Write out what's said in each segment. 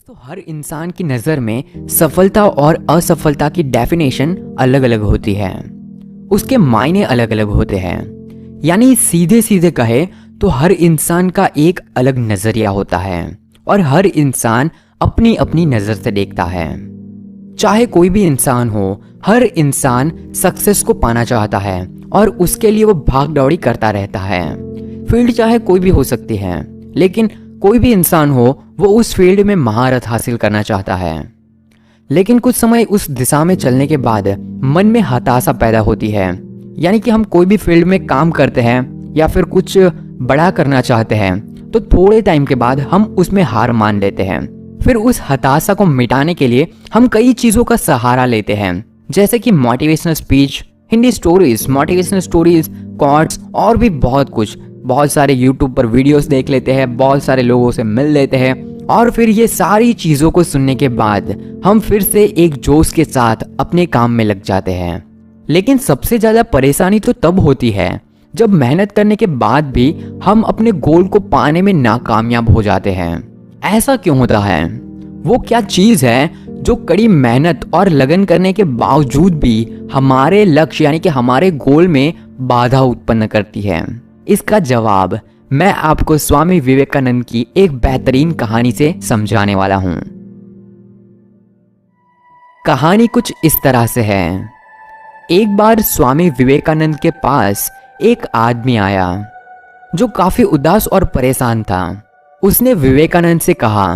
दोस्तों, हर इंसान की नज़र में सफलता और असफलता की डेफिनेशन अलग अलग होती है। उसके मायने अलग अलग होते हैं। यानी सीधे सीधे कहे तो हर इंसान का एक अलग नज़रिया होता है और हर इंसान अपनी अपनी नज़र से देखता है। चाहे कोई भी इंसान हो, हर इंसान सक्सेस को पाना चाहता है और उसके लिए वो भाग दौड़ी करता रहता है। फील्ड चाहे कोई भी हो सकती है, लेकिन कोई भी इंसान हो वो उस फील्ड में महारत हासिल करना चाहता है। लेकिन कुछ समय उस दिशा में चलने के बाद मन में हताशा पैदा होती है। यानी कि हम कोई भी फील्ड में काम करते हैं या फिर कुछ बड़ा करना चाहते हैं तो थोड़े टाइम के बाद हम उसमें हार मान लेते हैं। फिर उस हताशा को मिटाने के लिए हम कई चीज़ों का सहारा लेते हैं, जैसे कि motivational speech, Hindi stories, motivational stories, quotes और भी बहुत कुछ। बहुत सारे यूट्यूब पर वीडियोस देख लेते हैं, बहुत सारे लोगों से मिल लेते हैं और फिर ये सारी चीज़ों को सुनने के बाद हम फिर से एक जोश के साथ अपने काम में लग जाते हैं। लेकिन सबसे ज़्यादा परेशानी तो तब होती है जब मेहनत करने के बाद भी हम अपने गोल को पाने में नाकामयाब हो जाते हैं। ऐसा क्यों होता है? वो क्या चीज़ है जो कड़ी मेहनत और लगन करने के बावजूद भी हमारे लक्ष्य यानी कि हमारे गोल में बाधा उत्पन्न करती है? इसका जवाब मैं आपको स्वामी विवेकानंद की एक बेहतरीन कहानी से समझाने वाला हूं। कहानी कुछ इस तरह से है। एक बार स्वामी विवेकानंद के पास एक आदमी आया जो काफी उदास और परेशान था। उसने विवेकानंद से कहा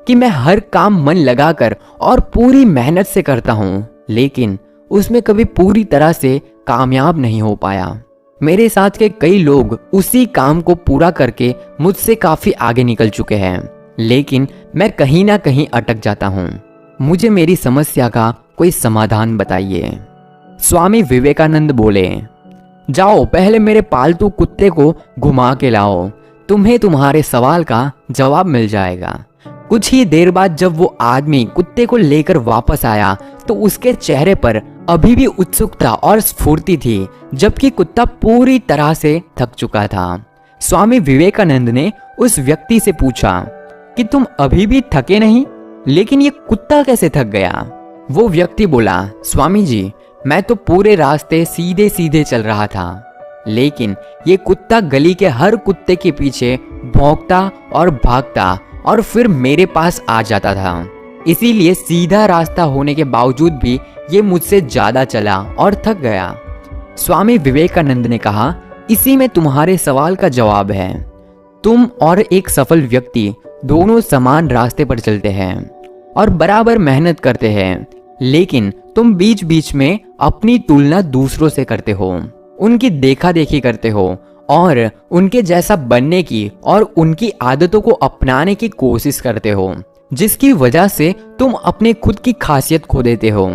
कि मैं हर काम मन लगाकर और पूरी मेहनत से करता हूं, लेकिन उसमें कभी पूरी तरह से कामयाब नहीं हो पाया। मेरे साथ के कई लोग उसी काम को पूरा करके मुझसे काफी आगे निकल चुके हैं, लेकिन मैं कहीं ना कहीं अटक जाता हूँ। मुझे मेरी समस्या का कोई समाधान बताइए। स्वामी विवेकानंद बोले, जाओ पहले मेरे पालतू कुत्ते को घुमा के लाओ, तुम्हें तुम्हारे सवाल का जवाब मिल जाएगा। कुछ ही देर बाद जब वो आदमी कुत्ते को लेकर वापस आया तो उसके चेहरे पर अभी भी उत्सुकता और स्फूर्ति थी, जबकि कुत्ता पूरी तरह से थक चुका था। स्वामी विवेकानंद ने उस व्यक्ति से पूछा कि तुम अभी भी थके नहीं, लेकिन ये कुत्ता कैसे थक गया? वो व्यक्ति बोला, स्वामी जी, मैं तो पूरे रास्ते सीधे सीधे चल रहा था, लेकिन ये कुत्ता गली के हर कुत्ते के पीछे भौंकता और भागता और फिर मेरे पास आ जाता था। इसीलिए सीधा रास्ता होने के बावजूद भी ये मुझसे ज्यादा चला और थक गया। स्वामी विवेकानंद ने कहा, इसी में तुम्हारे सवाल का जवाब है। तुम और एक सफल व्यक्ति दोनों समान रास्ते पर चलते हैं और बराबर मेहनत करते हैं, लेकिन तुम बीच बीच में अपनी तुलना दूसरों से करते हो, उनकी देखा देखी करते हो और उनके जैसा बनने की और उनकी आदतों को अपनाने की कोशिश करते हो, जिसकी वजह से तुम अपने खुद की खासियत खो देते हो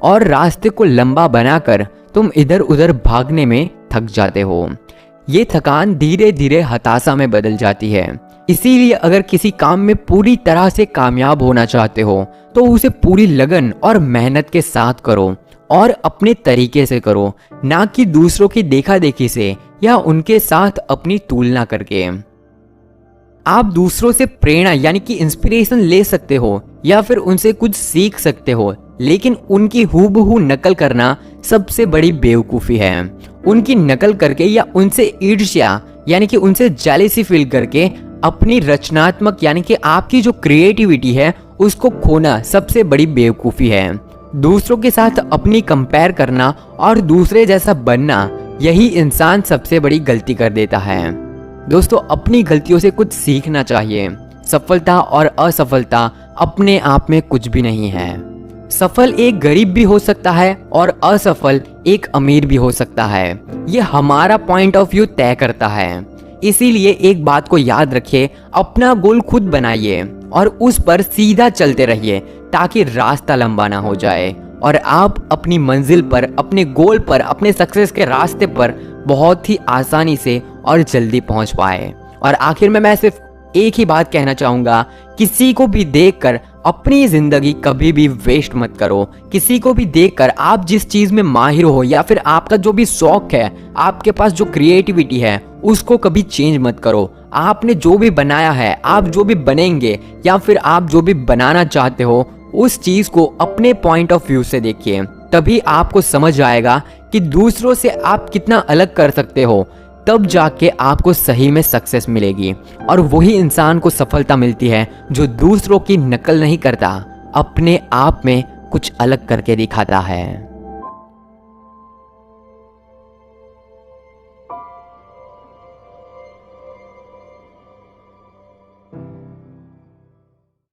और रास्ते को लंबा बनाकर तुम इधर उधर भागने में थक जाते हो। ये थकान धीरे धीरे हताशा में बदल जाती है। इसीलिए अगर किसी काम में पूरी तरह से कामयाब होना चाहते हो तो उसे पूरी लगन और मेहनत के साथ करो और अपने तरीके से करो, ना कि दूसरों की देखा देखी से या उनके साथ अपनी तुलना करके। आप दूसरों से प्रेरणा यानी कि इंस्पिरेशन ले सकते हो या फिर उनसे कुछ सीख सकते हो, लेकिन उनकी हूबहू नकल करना सबसे बड़ी बेवकूफ़ी है। उनकी नकल करके या उनसे ईर्ष्या यानी कि उनसे जेलसी फील करके अपनी रचनात्मक यानी कि आपकी जो क्रिएटिविटी है उसको खोना सबसे बड़ी बेवकूफ़ी है। दूसरों के साथ अपनी कंपेयर करना और दूसरे जैसा बनना, यही इंसान सबसे बड़ी गलती कर देता है। दोस्तों, अपनी गलतियों से कुछ सीखना चाहिए। सफलता और असफलता अपने आप में कुछ भी नहीं है। सफल एक गरीब भी हो सकता है और असफल एक अमीर भी हो सकता है। ये हमारा पॉइंट ऑफ व्यू तय करता है। इसीलिए एक बात को याद रखिए, अपना गोल खुद बनाइए और उस पर सीधा चलते रहिए ताकि रास्ता लंबा ना हो जाए और आप अपनी मंजिल पर, अपने गोल पर, अपने सक्सेस के रास्ते पर बहुत ही आसानी से और जल्दी पहुंच पाए। और आखिर में मैं सिर्फ एक ही बात कहना चाहूंगा, किसी को भी देखकर अपनी जिंदगी कभी भी वेस्ट मत करो। किसी को भी देखकर आप जिस चीज में माहिर हो या फिर आपका जो भी शौक है, आपके पास जो क्रिएटिविटी है, उसको कभी चेंज मत करो। आपने जो भी बनाया है, आप जो भी बनेंगे या फिर आप जो भी बनाना चाहते हो, उस चीज को अपने पॉइंट ऑफ व्यू से देखिए। तभी आपको समझ आएगा कि दूसरों से आप कितना अलग कर सकते हो। तब जाके आपको सही में सक्सेस मिलेगी। और वही इंसान को सफलता मिलती है जो दूसरों की नकल नहीं करता, अपने आप में कुछ अलग करके दिखाता है।